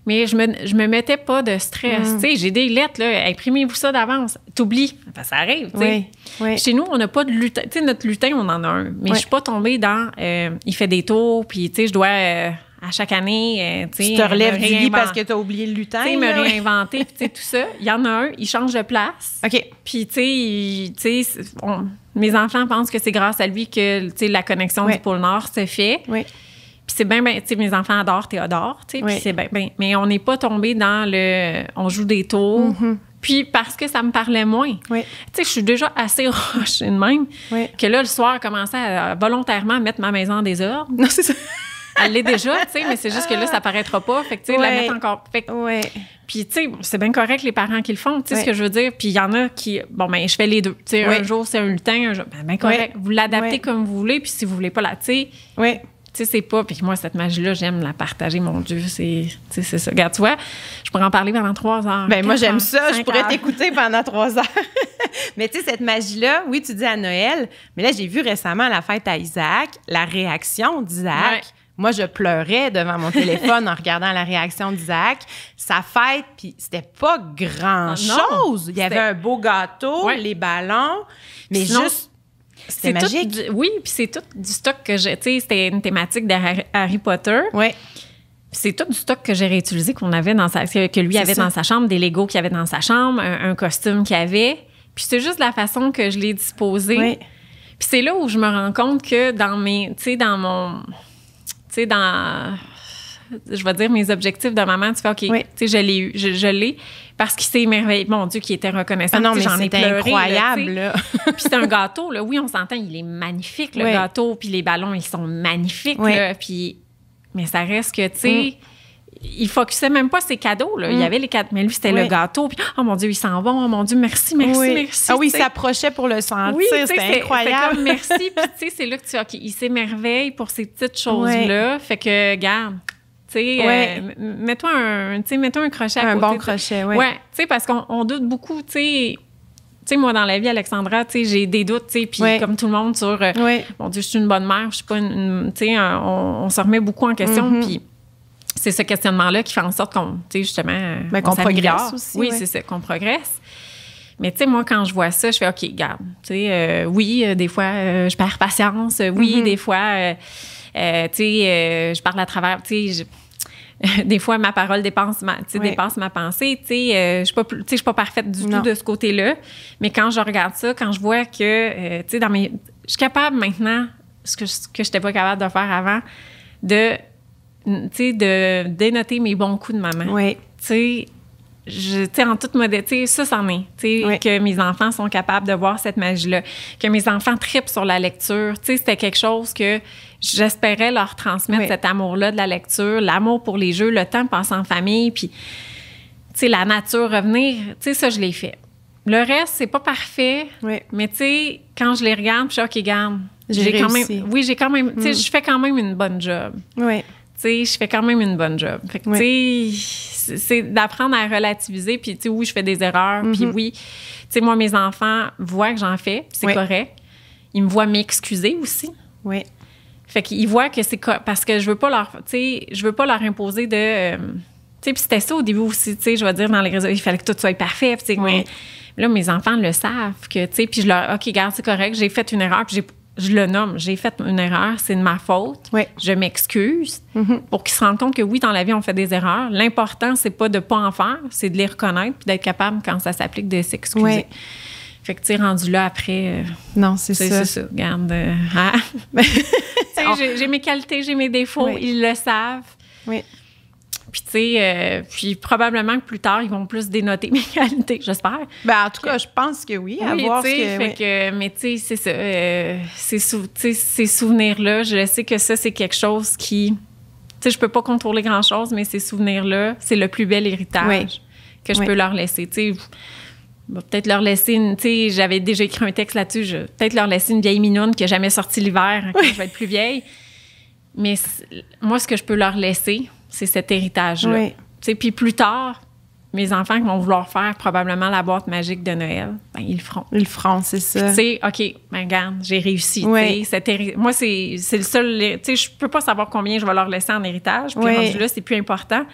Mais je me mettais pas de stress. Tu sais, j'ai des lettres, là, imprimez-vous ça d'avance. T'oublies. Enfin, ça arrive, tu sais. Oui. Chez nous, on n'a pas de lutin. Tu sais, notre lutin, on en a un. Mais je suis pas tombée dans il fait des tours, puis tu sais, je dois à chaque année, tu sais. Tu te relèves du lit parce que tu as oublié le lutin. Tu sais, me réinventer, puis tu sais, tout ça. Il y en a un, il change de place. OK. Puis, tu sais, mes enfants pensent que c'est grâce à lui que, tu sais, la connexion du pôle Nord se fait. Oui. Puis c'est bien, tu sais, mes enfants adorent Théodore, tu sais, puis c'est bien. Mais on n'est pas tombé dans on joue des tours. Puis parce que ça me parlait moins. Tu sais, je suis déjà assez rochée de même que là, le soir, je commençais à volontairement mettre ma maison en désordre. Non, c'est ça. Elle l'est déjà, tu sais, mais c'est juste que là, ça paraîtra pas. Fait que, tu sais, la mettre encore. Fait que, puis, tu sais, c'est bien correct les parents qui le font, tu sais ce que je veux dire. Puis, il y en a qui, bon, ben je fais les deux. Tu sais, un jour, c'est un lutin, un jour, ben correct. Vous l'adaptez comme vous voulez, puis si vous voulez pas la, tu sais. Tu sais, c'est pas... Puis moi, cette magie-là, j'aime la partager, mon Dieu, c'est ça. Regarde, tu vois, je pourrais en parler pendant 3 heures. Ben moi, j'aime ça. Je pourrais t'écouter pendant 3 heures. Mais tu sais, cette magie-là, oui, tu dis à Noël, mais là, j'ai vu récemment à la fête à Isaac, la réaction d'Isaac. Moi, je pleurais devant mon téléphone en regardant la réaction d'Isaac. Sa fête, puis c'était pas grand-chose. Il y avait un beau gâteau, les ballons, mais juste... C'était magique. Oui, puis c'est tout du stock que j'ai... Tu sais, c'était une thématique d'Harry Potter. Oui. C'est tout du stock que j'ai réutilisé que lui avait dans sa chambre, des Legos qu'il avait dans sa chambre, un costume qu'il avait. Puis c'est juste la façon que je l'ai disposé. Oui. Puis c'est là où je me rends compte que je vais dire mes objectifs de maman, tu fais OK, tu sais, je l'ai eu, je l'ai, parce qu'il s'est émerveillé. Mon Dieu, qu'il était reconnaissant. Ah non, mais j'en ai pleuré, incroyable, là. Puis c'est un gâteau, là. Oui, on s'entend, il est magnifique, le gâteau, puis les ballons, ils sont magnifiques, là. Puis, mais ça reste que, tu sais, il focusait même pas ses cadeaux, là. Il y avait les cadeaux, mais lui, c'était le gâteau. Puis, oh mon Dieu, ils s'en vont. Oh mon Dieu, merci. Ah oui, il s'approchait pour le sentir. Oui, c'était incroyable. Comme, merci. Puis, tu sais, c'est là que tu OK, il s'émerveille pour ces petites choses-là. Fait que, regarde. Tu sais, mets-toi un crochet à côté. Un bon crochet, oui. Ouais, tu sais, parce qu'on doute beaucoup, tu sais. Tu sais, moi, dans la vie, Alexandra, tu sais, j'ai des doutes, tu sais, puis comme tout le monde sur, mon Dieu, je suis une bonne mère, je suis pas une tu sais, on se remet beaucoup en question, puis c'est ce questionnement-là qui fait en sorte qu'on, tu sais, justement, qu'on progresse aussi. Oui, c'est ça, qu'on progresse. Mais tu sais, moi, quand je vois ça, je fais, OK, garde, tu sais, des fois, je perds patience, des fois... tu sais, je parle à travers, tu sais, des fois, ma parole dépasse ma pensée, tu sais, je suis pas parfaite du tout de ce côté-là, mais quand je regarde ça, quand je vois que, tu sais, je suis capable maintenant, ce que je n'étais pas capable de faire avant, de dénoter mes bons coups de maman. Oui. Tu sais, en toute modestie, ça, c'en est. Tu sais, que mes enfants sont capables de voir cette magie-là, que mes enfants trippent sur la lecture. Tu sais, c'était quelque chose que j'espérais leur transmettre, cet amour-là de la lecture, l'amour pour les jeux, le temps passé en famille, puis, tu sais, la nature, revenir. Tu sais, ça, je l'ai fait. Le reste, c'est pas parfait, mais tu sais, quand je les regarde, je suis OK, garde. J'ai quand même, tu sais, je fais quand même une bonne job. Oui. Tu sais, je fais quand même une bonne job. Fait que, tu sais, c'est d'apprendre à relativiser. Puis, tu sais, oui, je fais des erreurs. Puis, oui, tu sais, moi, mes enfants voient que j'en fais. C'est correct. Ils me voient m'excuser aussi. Oui. Fait qu'ils voient que c'est... Parce que je veux pas leur... Tu sais, je veux pas leur imposer de... tu sais, puis c'était ça au début aussi, tu sais, je vais dire, dans les réseaux, il fallait que tout soit parfait. Puis, tu sais, là, mes enfants le savent que, tu sais, puis je leur... OK, regarde, c'est correct, j'ai fait une erreur, puis je le nomme, j'ai fait une erreur, c'est de ma faute. Oui. Je m'excuse pour qu'ils se rendent compte que oui, dans la vie, on fait des erreurs. L'important, c'est pas de pas en faire, c'est de les reconnaître puis d'être capable, quand ça s'applique, de s'excuser. Oui. Fait que, tu sais, rendu là, après... non, c'est ça. C'est ça, regarde. Tu sais, j'ai mes qualités, j'ai mes défauts, ils le savent. Oui. Puis, tu sais, puis probablement que plus tard, ils vont plus dénoter mes qualités, j'espère. Ben, en tout cas, je pense que oui, à voir ce que... Fait que, mais tu sais, c'est ça. Ces souvenirs-là, je sais que ça, c'est quelque chose qui... Tu sais, je peux pas contrôler grand-chose, mais ces souvenirs-là, c'est le plus bel héritage que je peux leur laisser. Tu sais, peut-être leur laisser une... Tu sais, j'avais déjà écrit un texte là-dessus. Peut-être leur laisser une vieille minoune qui n'a jamais sorti l'hiver quand je vais être plus vieille. Mais moi, ce que je peux leur laisser, c'est cet héritage-là. Oui. Tu sais, puis plus tard, mes enfants qui vont vouloir faire probablement la boîte magique de Noël, ben ils le feront. Ils le feront, c'est ça. Tu sais, OK, ben regarde, j'ai réussi. Oui. Moi, c'est le seul... Tu sais, je peux pas savoir combien je vais leur laisser en héritage. Puis rendu là, c'est plus important.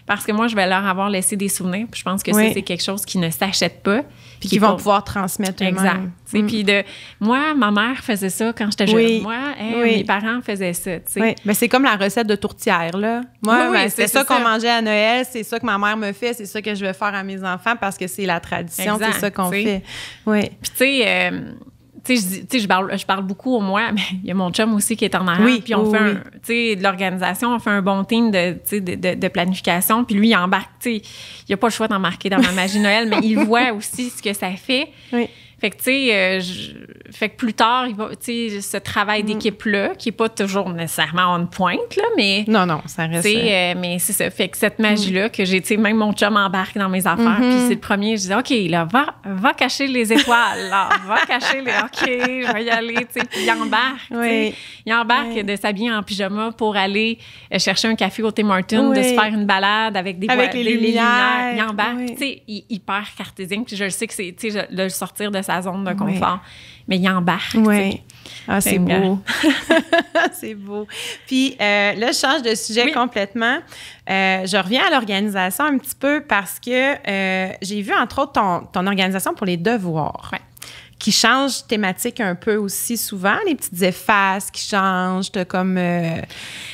Parce que moi, je vais leur avoir laissé des souvenirs. Puis je pense que ça, c'est quelque chose qui ne s'achète pas. Puis qu'ils vont pouvoir transmettre eux-mêmes. Exact. Puis moi, ma mère faisait ça quand j'étais jeune. Moi, mes parents faisaient ça. Oui, mais c'est comme la recette de tourtière, là. Moi, c'est ça qu'on mangeait à Noël, c'est ça que ma mère me fait, c'est ça que je vais faire à mes enfants parce que c'est la tradition, c'est ça qu'on fait. Oui. Puis tu sais, je parle beaucoup au moi, mais il y a mon chum aussi qui est en arrière. Puis on fait tu sais, de l'organisation, on fait un bon team de planification. Puis lui, il embarque, tu sais, il n'a pas le choix d'embarquer dans ma magie Noël, mais il voit aussi ce que ça fait. Oui. Fait que, tu sais, fait que plus tard, il va, tu sais, ce travail d'équipe-là, qui n'est pas toujours nécessairement on pointe, là, mais... Non, ça reste... mais c'est ça. Fait que cette magie-là, que j'ai, tu sais, même mon chum embarque dans mes affaires, puis c'est le premier, je dis, OK, là, va cacher les étoiles, là, va cacher les... OK, je vais y aller, tu sais, puis il embarque, tu sais. Il embarque de s'habiller en pyjama pour aller chercher un café au Tim Hortons, de se faire une balade avec des lumières. Il embarque, tu sais, hyper cartésien, puis je le sais que c'est, tu sais, le sortir de sa zone de confort. Mais il embarque. Oui. Ah, c'est beau. C'est beau. Puis là, je change de sujet complètement. Je reviens à l'organisation un petit peu parce que j'ai vu, entre autres, ton organisation pour les devoirs. Oui. Qui change thématique un peu aussi souvent, les petites effaces qui changent, comme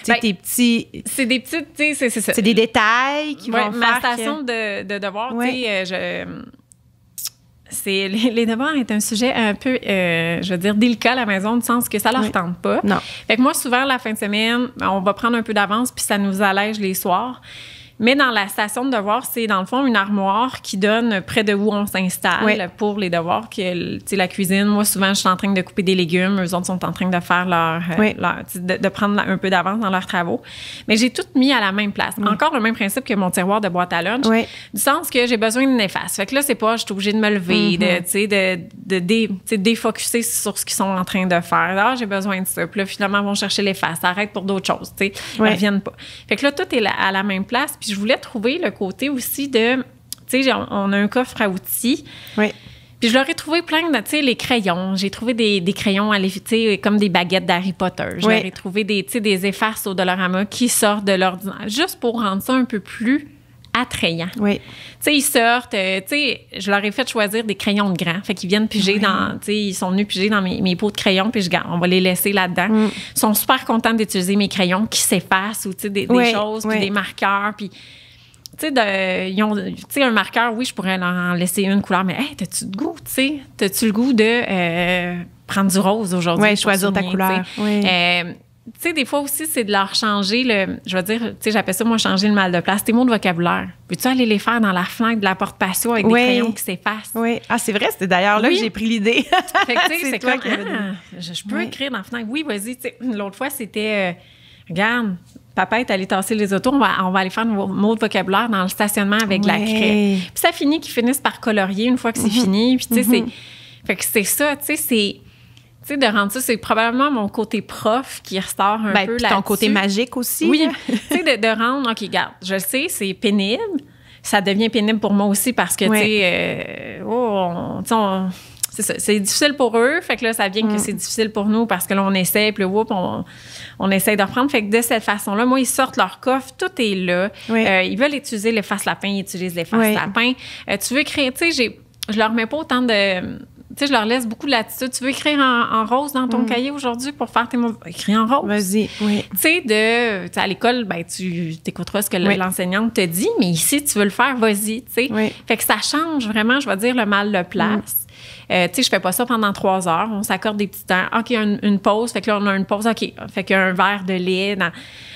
tes petits... C'est des petites, tu sais, c'est ça. C'est des détails qui vont faire ma station de devoirs, tu sais, les devoirs est un sujet un peu, je veux dire, délicat à la maison, du sens que ça leur tente pas. Non. Fait que moi, souvent, la fin de semaine, on va prendre un peu d'avance, puis ça nous allège les soirs. Mais dans la station de devoirs, c'est dans le fond une armoire qui donne près de où on s'installe pour les devoirs. Tu sais, la cuisine, moi, souvent, je suis en train de couper des légumes. Eux autres sont en train de faire de prendre un peu d'avance dans leurs travaux. Mais j'ai tout mis à la même place. Encore le même principe que mon tiroir de boîte à lunch. Du sens que j'ai besoin d'une efface. Fait que là, c'est pas, je suis obligée de me lever, de défocusser sur ce qu'ils sont en train de faire. Là, j'ai besoin de ça. Puis là, finalement, ils vont chercher l'efface. Ça arrête pour d'autres choses. Tu sais, ils reviennent pas. Fait que là, tout est à la même place. Puis je voulais trouver le côté aussi de... Tu sais, on a un coffre à outils. Oui. Puis je leur ai trouvé plein de... Tu sais, les crayons. J'ai trouvé des crayons à tu sais, comme des baguettes d'Harry Potter. Je leur ai trouvé des effaces au Dollarama qui sortent de l'ordinaire, juste pour rendre ça un peu plus attrayant. Oui. Tu sais, ils sortent... tu sais, je leur ai fait choisir des crayons de grands. Fait qu'ils viennent piger dans... Tu sais, ils sont venus piger dans mes pots de crayons, puis on va les laisser là-dedans. Ils sont super contents d'utiliser mes crayons qui s'effacent ou, tu sais, des choses, puis des marqueurs, puis... Tu sais, un marqueur, oui, je pourrais leur en laisser une couleur, mais hey, t'as-tu le goût, tu sais? T'as-tu le goût de prendre du rose aujourd'hui? Oui, choisir ta couleur. Oui. Tu sais, des fois aussi, c'est de leur changer je vais dire, tu sais, j'appelle ça, moi, changer le mal de place. Tes mots de vocabulaire. Peux-tu aller les faire dans la fenêtre de la porte patio avec des crayons qui s'effacent? Oui. Ah, c'est vrai, c'était d'ailleurs là que j'ai pris l'idée. Fait que, tu sais, c'est toi qui je peux écrire dans la fenêtre. Oui, vas-y. Tu sais, l'autre fois, c'était, regarde, papa est allé tasser les autos, on va aller faire nos mots de vocabulaire dans le stationnement avec la craie. Puis ça finit qu'ils finissent par colorier une fois que c'est fini. Puis, tu sais, fait que c'est ça, tu sais, c'est... Tu sais, de rendre ça, c'est probablement mon côté prof qui ressort un peu là-dessus. Ton côté magique aussi. Oui. Tu sais, de rendre, OK, regarde, je le sais, c'est pénible. Ça devient pénible pour moi aussi parce que, tu sais, c'est ça, c'est difficile pour eux. Fait que là, ça vient que c'est difficile pour nous parce que là, on essaie, puis on essaie de reprendre. Fait que de cette façon-là, moi, ils sortent leur coffre, tout est là. Oui. Ils veulent utiliser l'efface lapin, ils utilisent l'efface lapin. Tu veux écrire, tu sais, je leur mets pas autant de... Tu sais, je leur laisse beaucoup de latitude. Tu veux écrire en rose dans ton cahier aujourd'hui pour faire tes mots? Écris en rose. Vas-y, oui. Tu sais, à l'école, ben, tu écouteras ce que l'enseignante te dit, mais ici, tu veux le faire, vas-y, tu sais. Oui. Fait que ça change vraiment, je vais dire, le mal de place. Tu sais, je fais pas ça pendant 3 heures. On s'accorde des petits temps. OK, une pause. Fait que là, on a une pause. OK. Fait qu'il y a un verre de lait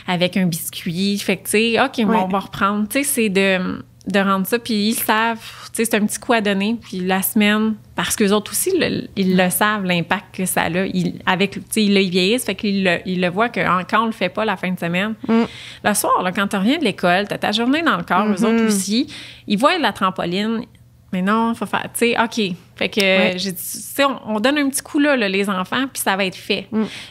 avec un biscuit. Fait que, tu sais, OK, bon, on va reprendre. Tu sais, c'est de rendre ça. Puis ils savent, tu sais, c'est un petit coup à donner. Puis la semaine, parce qu'eux autres aussi, ils le savent, l'impact que ça a. Tu sais, ils vieillissent, fait qu'ils le voient que quand on le fait pas la fin de semaine. Le soir, là, quand tu reviens de l'école, tu as ta journée dans le corps, eux autres aussi. Ils voient la trampoline. Mais non, il faut faire, tu sais, OK. Fait que j'ai dit, tu sais, on donne un petit coup là, les enfants, puis ça va être fait.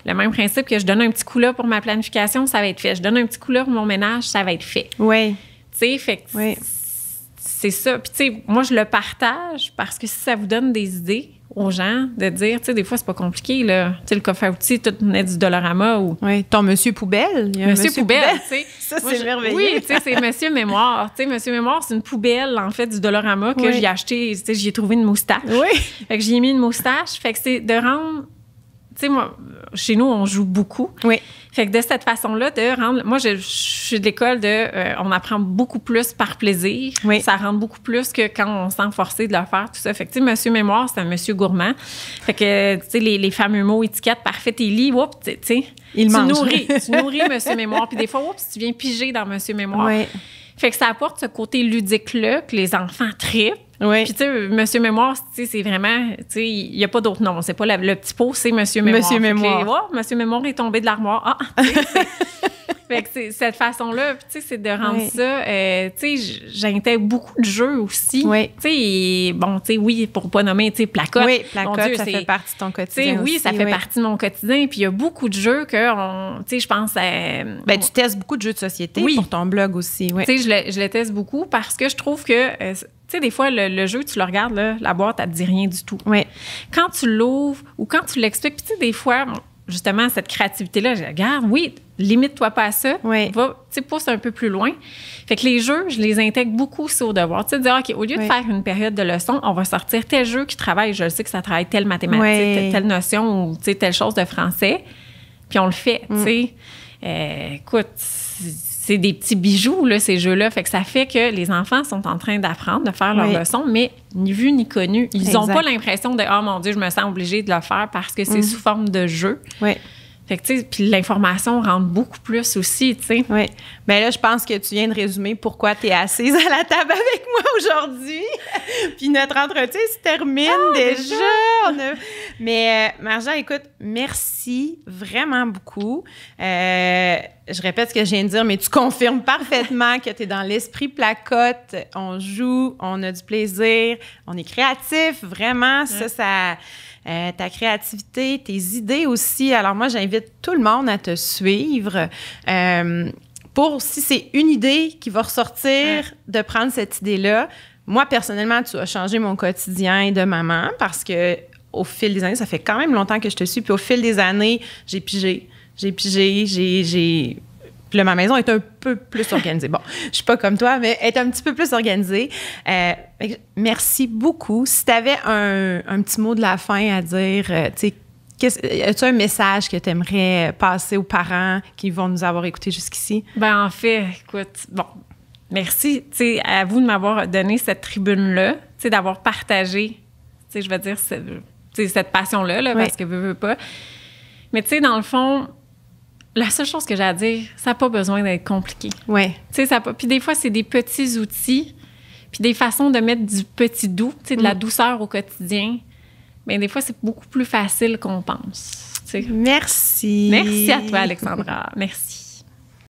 Le même principe que je donne un petit coup là pour ma planification, ça va être fait. Je donne un petit coup là pour mon ménage, ça va être fait. Oui. Tu sais, fait que c'est ça. Puis, tu sais, moi, je le partage parce que si ça vous donne des idées aux gens, de dire, tu sais, des fois, c'est pas compliqué, là. Tu sais, le coffre à outils, tout venait du Dollarama ou... Oui, ton Monsieur Poubelle. Il y a Monsieur Poubelle, tu sais. Ça, c'est merveilleux. Oui, tu sais, c'est Monsieur Mémoire. Tu sais, Monsieur Mémoire, c'est une poubelle, en fait, du Dollarama que j'ai acheté. Tu sais, j'y ai trouvé une moustache. Oui. Fait que j'y ai mis une moustache. Fait que c'est de rendre... Tu sais, moi, chez nous, on joue beaucoup. Oui. Fait que de cette façon-là, de rendre... Moi, je suis de l'école on apprend beaucoup plus par plaisir. Oui. Ça rentre beaucoup plus que quand on se sent forcé de le faire, tout ça. Fait que, tu sais, Monsieur Mémoire, c'est un monsieur gourmand. Fait que, tu sais, les fameux mots étiquettes parfaites et lits, oups, tu sais... Tu nourris Monsieur Mémoire. Puis des fois, oups, tu viens piger dans Monsieur Mémoire. Oui. Fait que ça apporte ce côté ludique-là que les enfants trippent. Oui. Puis, tu sais, Monsieur Mémoire, tu sais, c'est vraiment... Tu sais, il n'y a pas d'autre nom. C'est pas le petit pot, c'est Monsieur Mémoire. Monsieur Mémoire. Monsieur Mémoire est tombé de l'armoire. Ah! Fait que c'est cette façon-là, tu sais, c'est de rendre ça... tu sais, j'intègre beaucoup de jeux aussi. Oui. Tu sais, bon, tu sais, oui, pour pas nommer, tu sais, Placotte. Oui, Placotte, ça fait partie de ton quotidien aussi. Oui, ça fait partie de mon quotidien. Puis il y a beaucoup de jeux que, tu sais, je pense... ben, tu testes beaucoup de jeux de société pour ton blog aussi. Oui. Tu sais, je le teste beaucoup parce que je trouve que... tu sais, des fois, le jeu, tu le regardes, là, la boîte, elle te dit rien du tout. Oui. Quand tu l'ouvres ou quand tu l'expliques, puis tu sais, des fois, justement, cette créativité-là, je regarde, oui, limite-toi pas à ça. Oui. Va, tu sais, pousse un peu plus loin. Fait que les jeux, je les intègre beaucoup aussi au devoir. Tu sais, dire, OK, au lieu de faire une période de leçon, on va sortir tel jeu qui travaille, je sais que ça travaille telle mathématique, telle notion ou, tu sais, telle chose de français, puis on le fait, tu sais. Écoute, c'est des petits bijoux, là, ces jeux-là. Fait que ça fait que les enfants sont en train d'apprendre, de faire leurs leçons, mais ni vu ni connu. Ils n'ont pas l'impression de « Ah, mon Dieu, je me sens obligée de le faire parce que c'est sous forme de jeu. » Oui. Fait que, tu sais, puis l'information rentre beaucoup plus aussi, tu sais. Oui. Bien là, je pense que tu viens de résumer pourquoi tu es assise à la table avec moi aujourd'hui. Puis notre entretien se termine déjà. Mais Marja, écoute, merci vraiment beaucoup. Je répète ce que je viens de dire, mais tu confirmes parfaitement que tu es dans l'esprit Placotte. On joue, on a du plaisir, on est créatif, vraiment. Ça... ta créativité, tes idées aussi. Alors moi, j'invite tout le monde à te suivre pour, si c'est une idée qui va ressortir, de prendre cette idée-là. Moi, personnellement, tu as changé mon quotidien de maman parce que au fil des années, ça fait quand même longtemps que je te suis, puis au fil des années, j'ai pigé. Puis là, ma maison est un peu plus organisée. Bon, je suis pas comme toi, mais elle est un petit peu plus organisée. Merci beaucoup. Si tu avais un petit mot de la fin à dire, tu sais, as-tu un message que tu aimerais passer aux parents qui vont nous avoir écoutés jusqu'ici? Ben en fait, écoute, bon, merci, tu sais, à vous de m'avoir donné cette tribune-là, tu sais, d'avoir partagé, tu sais, je veux dire, cette passion-là, là, parce que veux pas. Mais tu sais, dans le fond, la seule chose que j'ai à dire, ça n'a pas besoin d'être compliqué. Oui. Tu sais, puis des fois, c'est des petits outils, puis des façons de mettre du petit doux, tu sais, de la douceur au quotidien. Mais des fois, c'est beaucoup plus facile qu'on pense. Tu sais. Merci. Merci à toi, Alexandra. Merci.